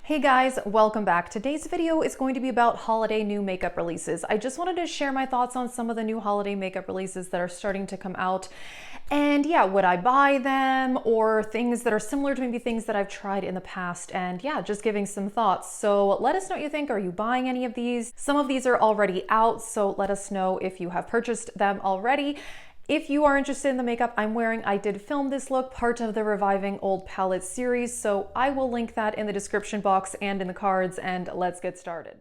Hey guys, welcome back. Today's video is going to be about holiday new makeup releases. I just wanted to share my thoughts on some of the new holiday makeup releases that are starting to come out. And yeah, would I buy them or things that are similar to maybe things that I've tried in the past? And yeah, just giving some thoughts. So let us know what you think. Are you buying any of these? Some of these are already out, so let us know if you have purchased them already. If you are interested in the makeup I'm wearing, I did film this look, part of the Reviving Old Palettes series, so I will link that in the description box and in the cards, and let's get started.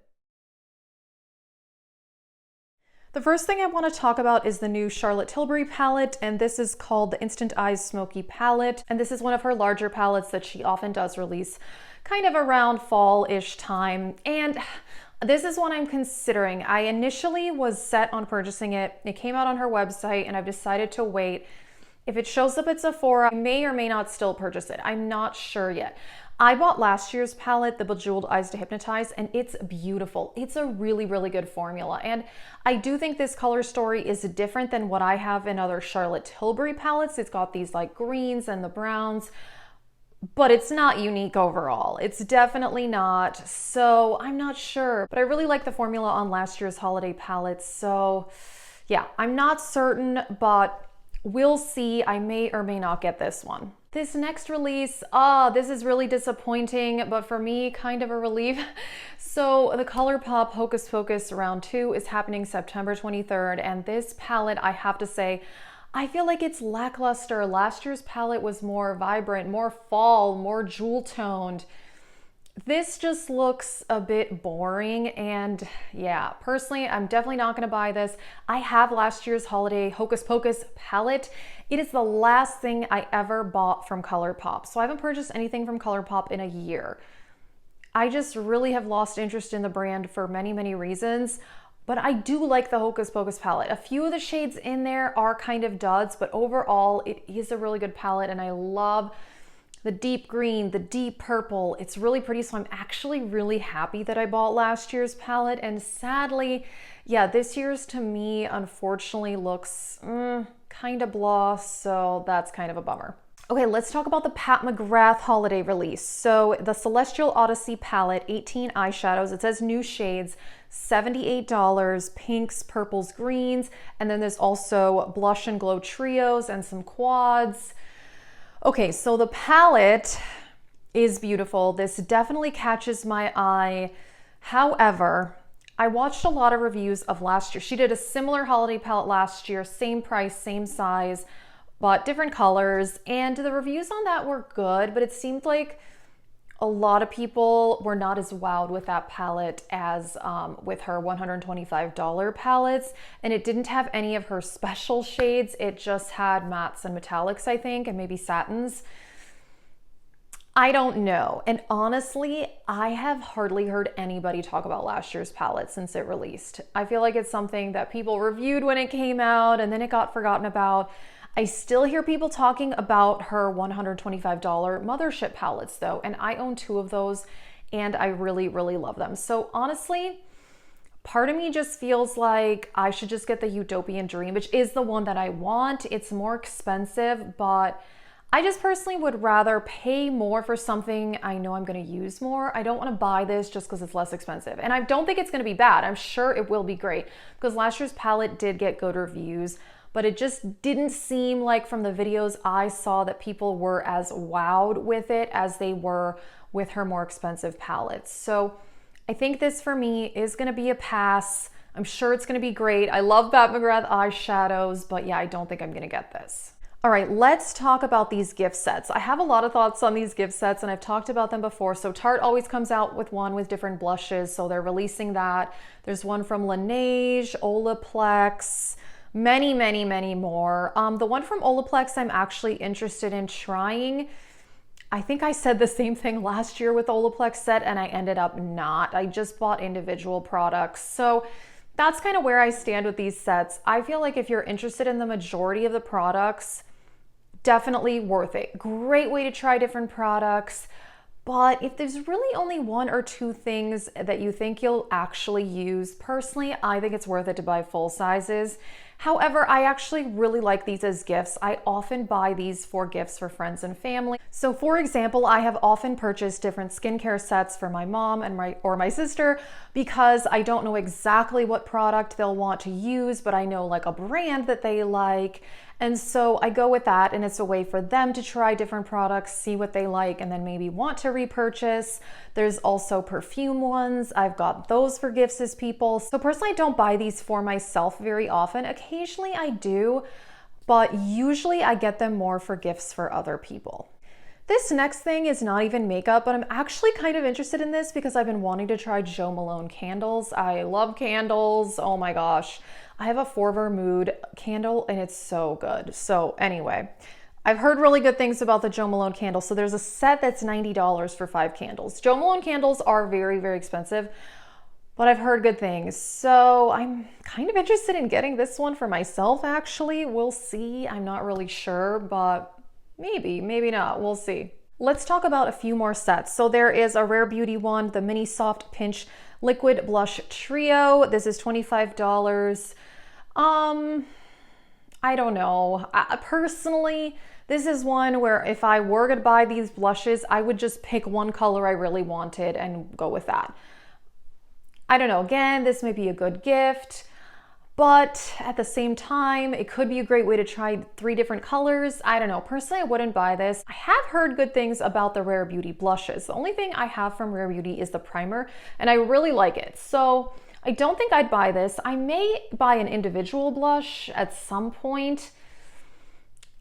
The first thing I want to talk about is the new Charlotte Tilbury palette, and this is called the Instant Eyes Smoky palette, and this is one of her larger palettes that she often does release kind of around fall-ish time, and this is one I'm considering. I initially was set on purchasing it. It came out on her website and I've decided to wait. If it shows up at Sephora, I may or may not still purchase it. I'm not sure yet. I bought last year's palette, the Bejeweled Eyes to Hypnotize, and it's beautiful. It's a really, really good formula. And I do think this color story is different than what I have in other Charlotte Tilbury palettes. It's got these like greens and the browns, but it's not unique overall. It's definitely not. So I'm not sure, but I really like the formula on last year's holiday palettes. So yeah, I'm not certain, but we'll see. I may or may not get this one. This next release, this is really disappointing, but for me, kind of a relief. So the Colourpop Hocus Pocus Round 2 is happening September 23rd, and this palette, I have to say, I feel like it's lackluster. Last year's palette was more vibrant, more fall, more jewel toned. This just looks a bit boring, and yeah, personally, I'm definitely not gonna buy this. I have last year's holiday Hocus Pocus palette. It is the last thing I ever bought from Colourpop, so I haven't purchased anything from Colourpop in a year. I just really have lost interest in the brand for many, many reasons. But I do like the Hocus Pocus palette. A few of the shades in there are kind of duds, but overall it is a really good palette, and I love the deep green, the deep purple. It's really pretty, so I'm actually really happy that I bought last year's palette. And sadly, yeah, this year's to me unfortunately looks kind of blah, so that's kind of a bummer. Okay, let's talk about the Pat McGrath holiday release. So the Celestial Odyssey palette, 18 eyeshadows. It says new shades, $78, pinks, purples, greens, and then there's also blush and glow trios and some quads. Okay, so the palette is beautiful. This definitely catches my eye. However, I watched a lot of reviews of last year. She did a similar holiday palette last year, same price, same size, but different colors, and the reviews on that were good, but it seemed like a lot of people were not as wowed with that palette as with her $125 palettes, and it didn't have any of her special shades. It just had mattes and metallics, I think, and maybe satins. I don't know, and honestly, I have hardly heard anybody talk about last year's palette since it released. I feel like it's something that people reviewed when it came out, and then it got forgotten about. I still hear people talking about her $125 Mothership palettes though, and I own 2 of those and I really, really love them. So honestly, part of me just feels like I should just get the Utopian Dream, which is the one that I want. It's more expensive, but I just personally would rather pay more for something I know I'm gonna use more. I don't wanna buy this just because it's less expensive. And I don't think it's gonna be bad. I'm sure it will be great because last year's palette did get good reviews, but it just didn't seem like from the videos I saw that people were as wowed with it as they were with her more expensive palettes. So I think this for me is gonna be a pass. I'm sure it's gonna be great. I love Pat McGrath eyeshadows, but yeah, I don't think I'm gonna get this. All right, let's talk about these gift sets. I have a lot of thoughts on these gift sets and I've talked about them before. So Tarte always comes out with one with different blushes, so they're releasing that. There's one from Laneige, Olaplex, many, many, many more. The one from Olaplex I'm actually interested in trying. I think I said the same thing last year with the Olaplex set and I ended up not. I just bought individual products. So that's kind of where I stand with these sets. I feel like if you're interested in the majority of the products, definitely worth it. Great way to try different products. But if there's really only 1 or 2 things that you think you'll actually use, personally, I think it's worth it to buy full sizes. However, I actually really like these as gifts. I often buy these for gifts for friends and family. So for example, I have often purchased different skincare sets for my mom and my sister because I don't know exactly what product they'll want to use, but I know like a brand that they like. And so I go with that, and it's a way for them to try different products, see what they like, and then maybe want to repurchase. There's also perfume ones. I've got those for gifts as people. So personally, I don't buy these for myself very often. Occasionally I do, but usually I get them more for gifts for other people. This next thing is not even makeup, but I'm actually kind of interested in this because I've been wanting to try Jo Malone candles. I love candles. Oh my gosh. I have a Forever Mood candle and it's so good. So anyway, I've heard really good things about the Jo Malone candle. So there's a set that's $90 for 5 candles. Jo Malone candles are very, very expensive, but I've heard good things. So I'm kind of interested in getting this one for myself actually. We'll see. I'm not really sure, but maybe, maybe not. We'll see. Let's talk about a few more sets. So there is a Rare Beauty one, the Mini Soft Pinch Liquid Blush Trio. This is $25. I don't know. Personally, this is one where if I were to buy these blushes, I would just pick one color I really wanted and go with that. I don't know. Again, this may be a good gift, but at the same time, it could be a great way to try 3 different colors. I don't know. Personally, I wouldn't buy this. I have heard good things about the Rare Beauty blushes. The only thing I have from Rare Beauty is the primer, and I really like it. So I don't think I'd buy this. I may buy an individual blush at some point.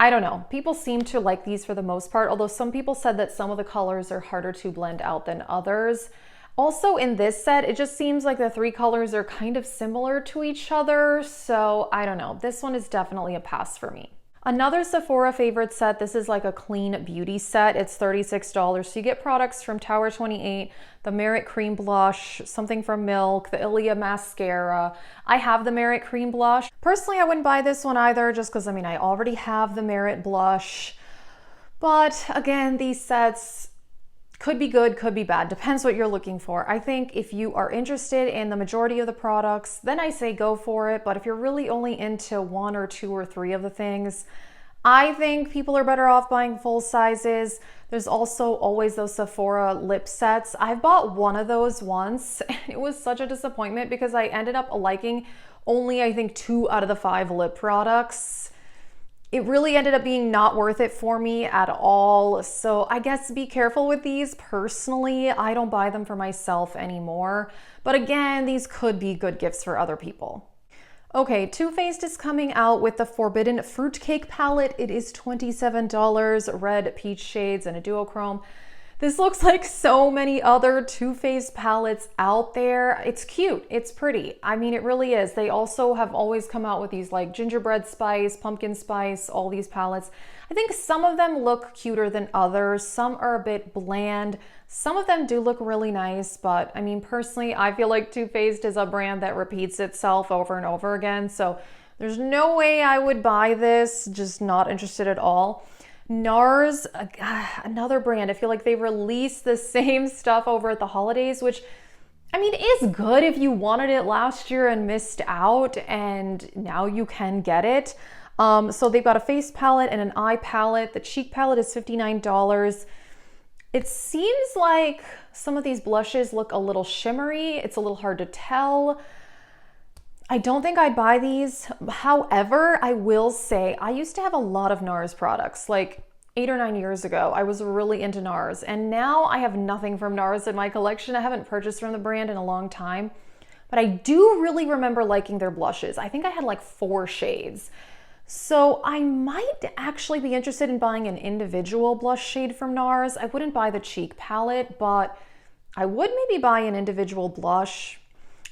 I don't know. People seem to like these for the most part, although some people said that some of the colors are harder to blend out than others. Also in this set, it just seems like the 3 colors are kind of similar to each other. So I don't know. This one is definitely a pass for me. Another Sephora favorite set, this is like a clean beauty set. It's $36. So you get products from Tower 28, the Merit Cream Blush, something from Milk, the Ilia Mascara. I have the Merit Cream Blush. Personally, I wouldn't buy this one either just because, I mean, I already have the Merit Blush. But again, these sets could be good, could be bad, depends what you're looking for. I think if you are interested in the majority of the products, then I say go for it. But if you're really only into 1 or 2 or 3 of the things, I think people are better off buying full sizes. There's also always those Sephora lip sets. I've bought one of those once and it was such a disappointment because I ended up liking only, I think, 2 out of the 5 lip products. It really ended up being not worth it for me at all. So I guess be careful with these. Personally, I don't buy them for myself anymore. But again, these could be good gifts for other people. Okay, Too Faced is coming out with the Forbidden Fruitcake palette. It is $27, red, peach shades, and a duochrome. This looks like so many other Too Faced palettes out there. It's cute, it's pretty. I mean, it really is. They also have always come out with these like gingerbread spice, pumpkin spice, all these palettes. I think some of them look cuter than others. Some are a bit bland. Some of them do look really nice, but I mean, personally, I feel like Too Faced is a brand that repeats itself over and over again. So there's no way I would buy this, just not interested at all. NARS, another brand. I feel like they release the same stuff over at the holidays, which I mean is good if you wanted it last year and missed out, and now you can get it. So they've got a face palette and an eye palette. The cheek palette is $59. It seems like some of these blushes look a little shimmery. It's a little hard to tell. I don't think I'd buy these. However, I will say I used to have a lot of NARS products, like 8 or 9 years ago. I was really into NARS, and now I have nothing from NARS in my collection. I haven't purchased from the brand in a long time, but I do really remember liking their blushes. I think I had like 4 shades. So I might actually be interested in buying an individual blush shade from NARS. I wouldn't buy the Cheek palette, but I would maybe buy an individual blush.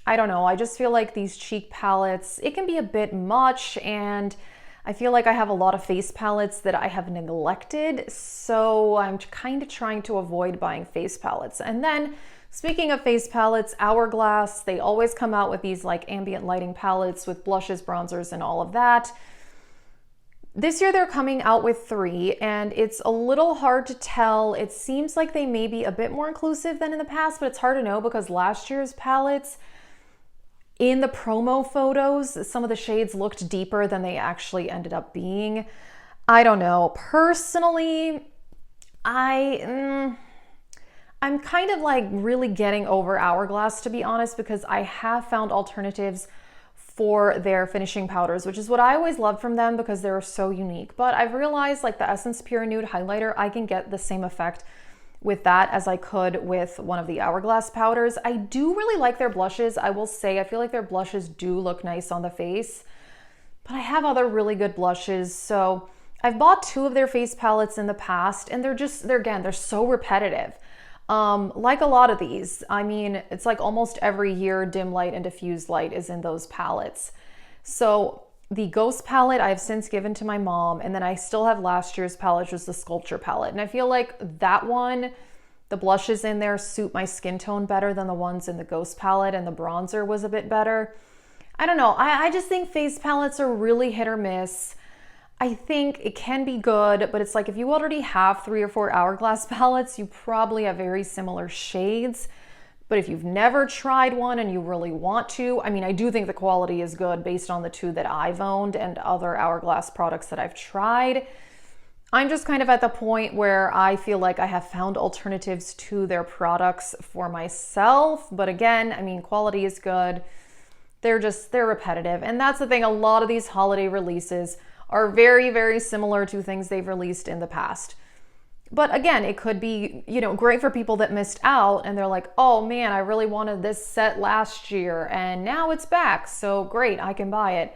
I don't know, I just feel like these cheek palettes, it can be a bit much, and I feel like I have a lot of face palettes that I have neglected, so I'm kind of trying to avoid buying face palettes. And then, speaking of face palettes, Hourglass, they always come out with these like ambient lighting palettes with blushes, bronzers, and all of that. This year they're coming out with 3, and it's a little hard to tell. It seems like they may be a bit more inclusive than in the past, but it's hard to know because last year's palettes, In the promo photos, some of the shades looked deeper than they actually ended up being. I don't know. Personally, I'm kind of like really getting over Hourglass, to be honest, because I have found alternatives for their finishing powders, which is what I always loved from them because they're so unique. But I've realized like the Essence Pure Nude highlighter, I can get the same effect with that as I could with one of the Hourglass powders. I do really like their blushes. I will say, I feel like their blushes do look nice on the face, but I have other really good blushes. So I've bought 2 of their face palettes in the past, and they're so repetitive. Like a lot of these, I mean, it's like almost every year dim light and diffused light is in those palettes. So the Ghost palette I've since given to my mom, and then I still have last year's palette, which was the Sculpture palette. And I feel like that one, the blushes in there suit my skin tone better than the ones in the Ghost palette, and the bronzer was a bit better. I don't know. I just think face palettes are really hit or miss. I think it can be good, but it's like if you already have 3 or 4 Hourglass palettes, you probably have very similar shades. But if you've never tried one and you really want to, I mean, I do think the quality is good based on the 2 that I've owned and other Hourglass products that I've tried. I'm just kind of at the point where I feel like I have found alternatives to their products for myself. But again, I mean, quality is good. They're repetitive. And that's the thing, a lot of these holiday releases are very, very similar to things they've released in the past. But again, it could be, you know, great for people that missed out and they're like, oh man, I really wanted this set last year and now it's back. So great, I can buy it.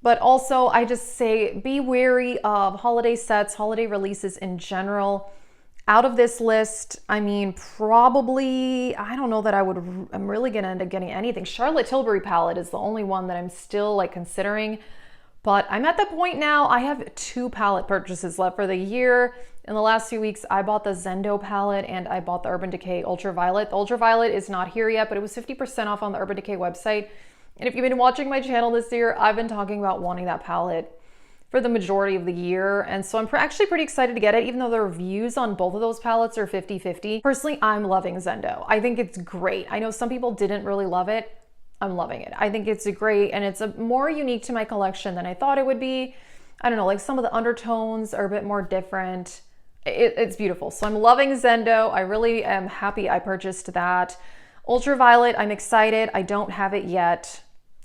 But also I just say be wary of holiday sets, holiday releases in general. Out of this list, I mean, probably, I don't know that I'm really gonna end up getting anything. Charlotte Tilbury palette is the only one that I'm still like considering. But I'm at the point now, I have 2 palette purchases left for the year. In the last few weeks, I bought the Zendo palette and I bought the Urban Decay Ultraviolet. The Ultraviolet is not here yet, but it was 50% off on the Urban Decay website. And if you've been watching my channel this year, I've been talking about wanting that palette for the majority of the year. And so I'm actually pretty excited to get it, even though the reviews on both of those palettes are 50-50. Personally, I'm loving Zendo. I think it's great. I know some people didn't really love it. I'm loving it. I think it's great, and it's more unique to my collection than I thought it would be. I don't know, like some of the undertones are a bit more different. It's beautiful. So I'm loving Zendo. I really am happy I purchased that. Ultraviolet, I'm excited. I don't have it yet.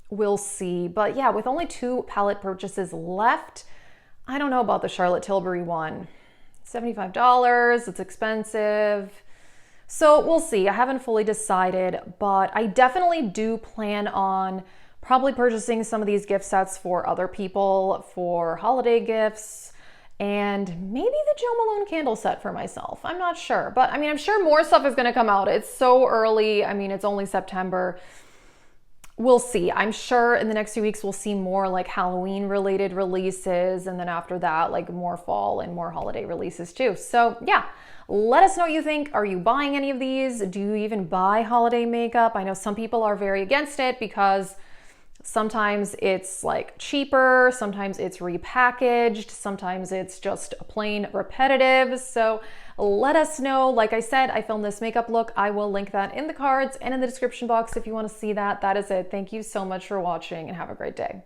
We'll see. But yeah, with only 2 palette purchases left, I don't know about the Charlotte Tilbury one. $75, it's expensive. So we'll see. I haven't fully decided, but I definitely do plan on probably purchasing some of these gift sets for other people for holiday gifts, and maybe the Jo Malone candle set for myself. I'm not sure, but I mean, I'm sure more stuff is going to come out. It's so early. I mean, it's only September. We'll see. I'm sure in the next few weeks, we'll see more like Halloween related releases. And then after that, like more fall and more holiday releases too. So yeah, let us know what you think. Are you buying any of these? Do you even buy holiday makeup? I know some people are very against it because sometimes it's like cheaper, sometimes it's repackaged, sometimes it's just plain repetitive. So let us know. Like I said, I filmed this makeup look. I will link that in the cards and in the description box if you want to see that. That is it. Thank you so much for watching and have a great day.